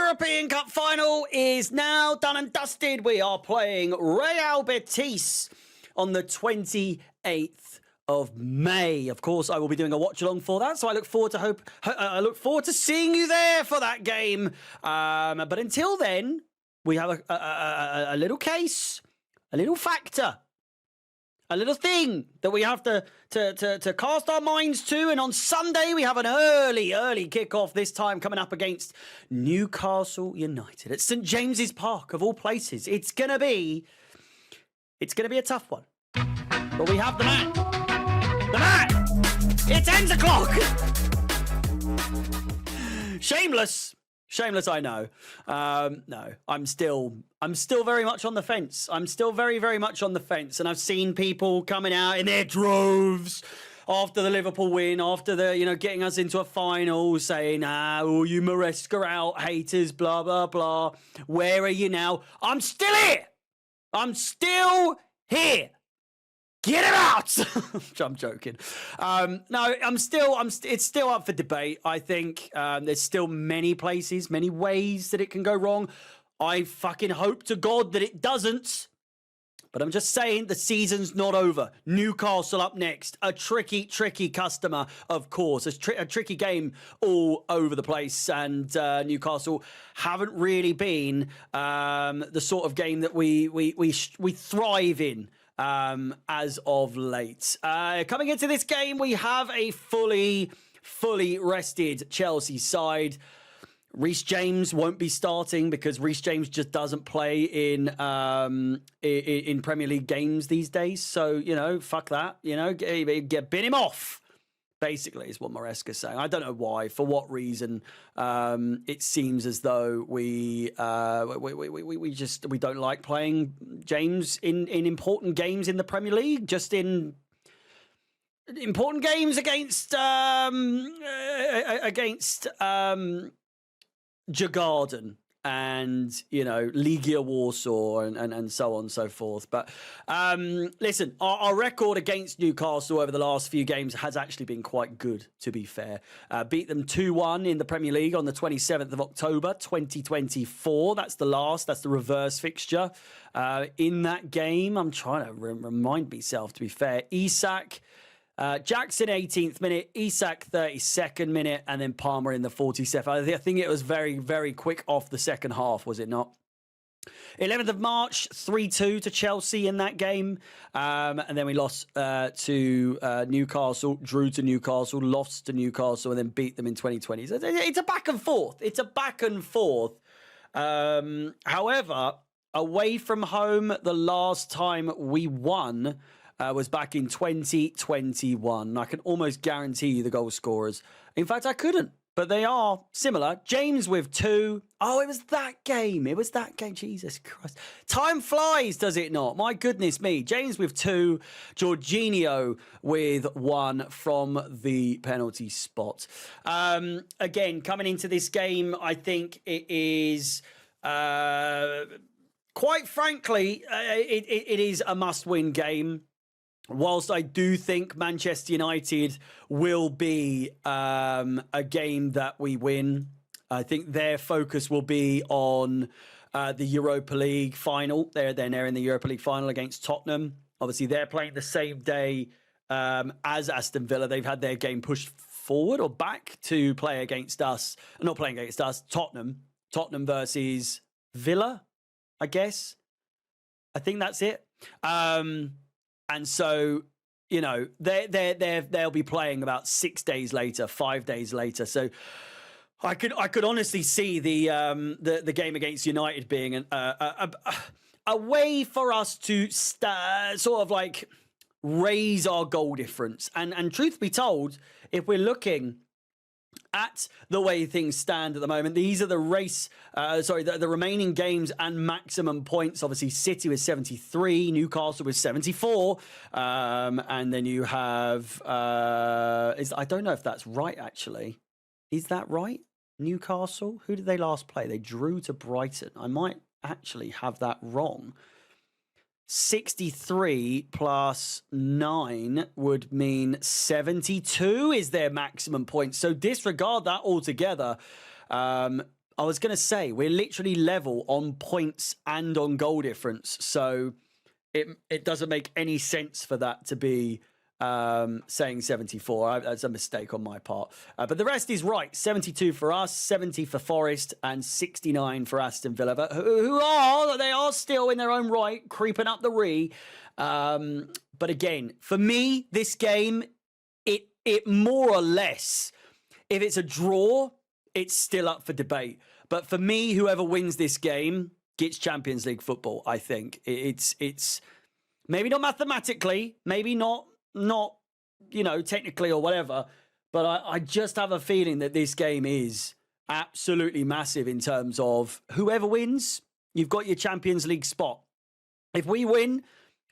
European Cup final is now done and dusted. We are playing Real Betis on the 28th of May. Of course, I will be doing a watch along for that, so I look forward to seeing you there for that game. But until then, we have a little case, a little factor, a little thing that we have to cast our minds to. And on Sunday, we have an early kickoff, this time coming up against Newcastle United at St. James's Park, of all places. It's going to be a tough one. But we have the man. The man! It's 10 o'clock! Shameless, I know. No, I'm still very much on the fence. I'm still very, very much on the fence. And I've seen people coming out in their droves after the Liverpool win, after the, getting us into a final, saying, you Maresca out haters, blah, blah, blah. Where are you now? I'm still here. Get him out! I'm joking. No, it's still up for debate. I think there's still many places, many ways that it can go wrong. I fucking hope to God that it doesn't. But I'm just saying the season's not over. Newcastle up next. A tricky customer, of course. A tricky game all over the place. And Newcastle haven't really been the sort of game that we thrive in. As of late. Coming into this game, we have a fully rested Chelsea side. Reece James won't be starting because Reece James just doesn't play in Premier League games these days. So, fuck that. Bin him off. Basically, is what Maresca's saying. I don't know why, for what reason. It seems as though we don't like playing James in important games in the Premier League. Just in important games against Djurgården and Legia Warsaw and so on and so forth. But listen, our record against Newcastle over the last few games has actually been quite good, to be fair. Beat them 2-1 in the Premier League on the 27th of October 2024. That's the reverse fixture. In that game, I'm trying to remind myself, to be fair, Isak, Jackson 18th minute, Isak 32nd minute, and then Palmer in the 47th. I think it was very, very quick off the second half, was it not? 11th of March, 3-2 to Chelsea in that game. And then we lost to Newcastle, drew to Newcastle, lost to Newcastle, and then beat them in 2020. So it's a back and forth. However, away from home, the last time we won was back in 2021. I can almost guarantee you the goal scorers. In fact, I couldn't, but they are similar. James with 2. Oh, it was that game. Jesus Christ. Time flies, does it not? My goodness me. James with 2. Jorginho with 1 from the penalty spot. Again, coming into this game, I think it is... quite frankly, it is a must-win game. Whilst I do think Manchester United will be a game that we win, I think their focus will be on the Europa League final. They're in the Europa League final against Tottenham. Obviously, they're playing the same day as Aston Villa. They've had their game pushed forward or back to play against us. Not playing against us, Tottenham. Tottenham versus Villa, I guess. I think that's it. And so, they'll be playing about 6 days later, 5 days later. So I could honestly see the game against United being a way for us to sort of like raise our goal difference. And truth be told, if we're looking at the way things stand at the moment, these are the the remaining games and maximum points. Obviously, City with 73, Newcastle with 74, and then you have I don't know if that's right, actually. Is that right? Newcastle, who did they last play? They drew to Brighton. I might actually have that wrong. 63 plus 9 would mean 72 is their maximum point. So disregard that altogether. I was going to say, we're literally level on points and on goal difference. So it doesn't make any sense for that to be saying 74. That's a mistake on my part. But the rest is right. 72 for us, 70 for Forest, and 69 for Aston Villa. But they are still in their own right, creeping up the re. But again, for me, this game, it more or less, if it's a draw, it's still up for debate. But for me, whoever wins this game gets Champions League football, I think. It's maybe not mathematically, maybe not technically or whatever, but I just have a feeling that this game is absolutely massive in terms of whoever wins, you've got your Champions League spot. If we win,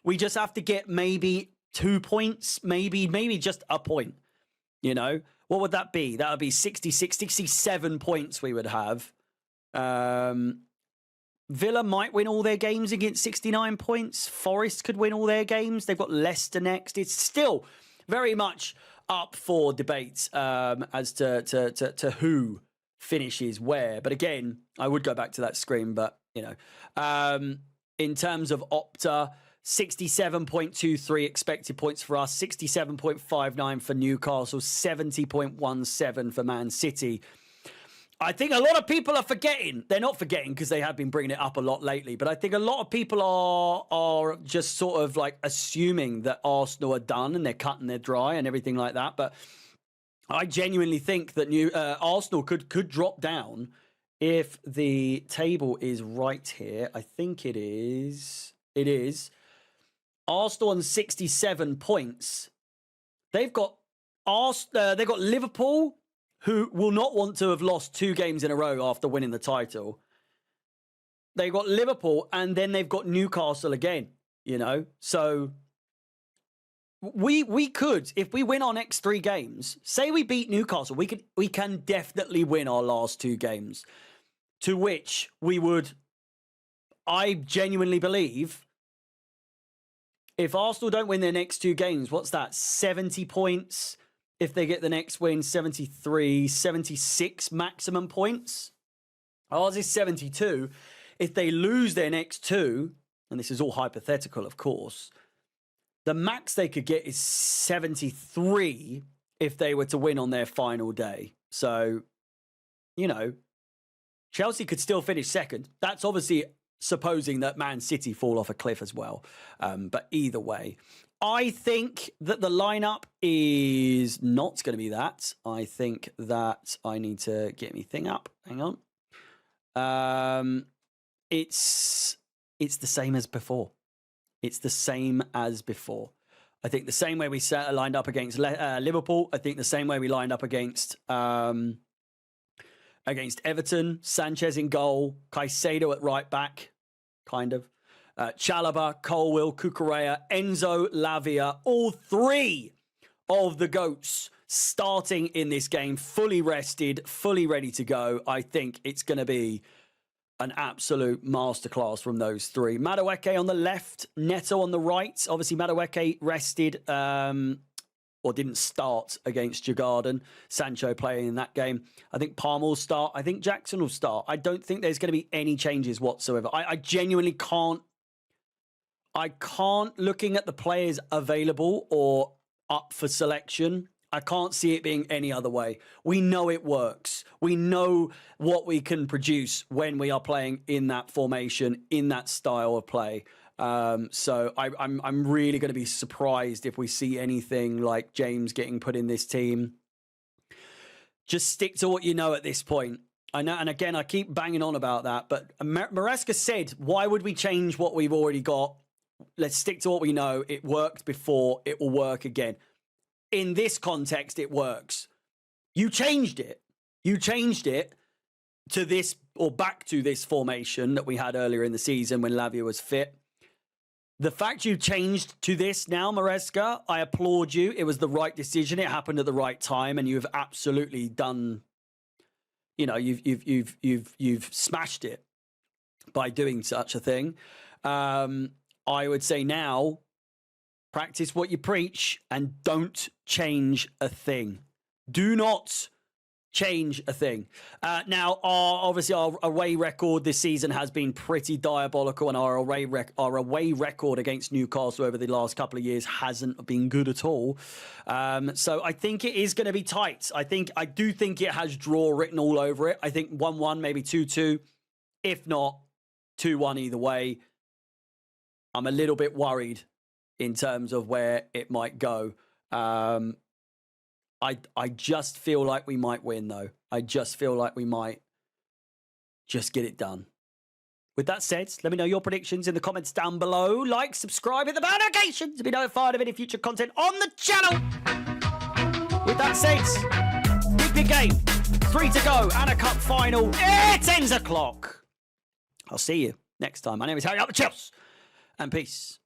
we just have to get maybe 2 points, maybe just a point, What would that be? That would be 67 points we would have. Villa might win all their games against 69 points. Forest could win all their games. They've got Leicester next. It's still very much up for debate as to who finishes where. But again, I would go back to that screen. But, in terms of Opta, 67.23 expected points for us, 67.59 for Newcastle, 70.17 for Man City. I think a lot of people are forgetting. They're not forgetting because they have been bringing it up a lot lately. But I think a lot of people are just sort of like assuming that Arsenal are done and they're cutting their dry and everything like that. But I genuinely think that Arsenal could drop down if the table is right here. I think it is. It is. Arsenal on 67 points. They've got Liverpool, who will not want to have lost 2 games in a row after winning the title. They've got Liverpool, and then they've got Newcastle again, So we could, if we win our next 3 games, say we beat Newcastle, we can definitely win our last 2 games, to which we would, I genuinely believe, if Arsenal don't win their next 2 games, what's that? 70 points. If they get the next win, 73, 76 maximum points. Ours is 72. If they lose their next 2, and this is all hypothetical, of course, the max they could get is 73 if they were to win on their final day. So, Chelsea could still finish second. That's obviously supposing that Man City fall off a cliff as well. But either way, I think that the lineup is not going to be that. I think that I need to get my thing up. Hang on. It's the same as before. It's the same as before. I think the same way we lined up against Liverpool. I think the same way we lined up against Everton. Sanchez in goal. Caicedo at right back, kind of. Chalobah, Colwill, Cucurella, Enzo, Lavia, all 3 of the GOATs starting in this game, fully rested, fully ready to go. I think it's going to be an absolute masterclass from those 3. Madueke on the left, Neto on the right. Obviously, Madueke rested or didn't start against Djurgården. Sancho playing in that game. I think Palmer will start. I think Jackson will start. I don't think there's going to be any changes whatsoever. I genuinely can't. Looking at the players available or up for selection, I can't see it being any other way. We know it works. We know what we can produce when we are playing in that formation, in that style of play. So I'm really going to be surprised if we see anything like James getting put in this team. Just stick to what you know at this point. I know, and again, I keep banging on about that, but Maresca said, why would we change what we've already got? Let's stick to what we know. It worked before. It will work again. In this context, it works. You changed it. You changed it to this, or back to this formation that we had earlier in the season when Lavia was fit. The fact you changed to this now, Maresca, I applaud you. It was the right decision. It happened at the right time, and you've absolutely done. You've smashed it by doing such a thing. I would say now, practice what you preach and don't change a thing. Do not change a thing. Now, obviously, our away record this season has been pretty diabolical, and our away record against Newcastle over the last couple of years hasn't been good at all. So I think it is going to be tight. I do think it has draw written all over it. I think 1-1, maybe 2-2. If not, 2-1 either way. I'm a little bit worried in terms of where it might go. I just feel like we might win, though. I just feel like we might just get it done. With that said, let me know your predictions in the comments down below. Like, subscribe, hit the bell notifications to be notified of any future content on the channel. With that said, big game. 3 to go and a cup final. It's 10 o'clock. I'll see you next time. My name is Harry Up the Chills, and peace.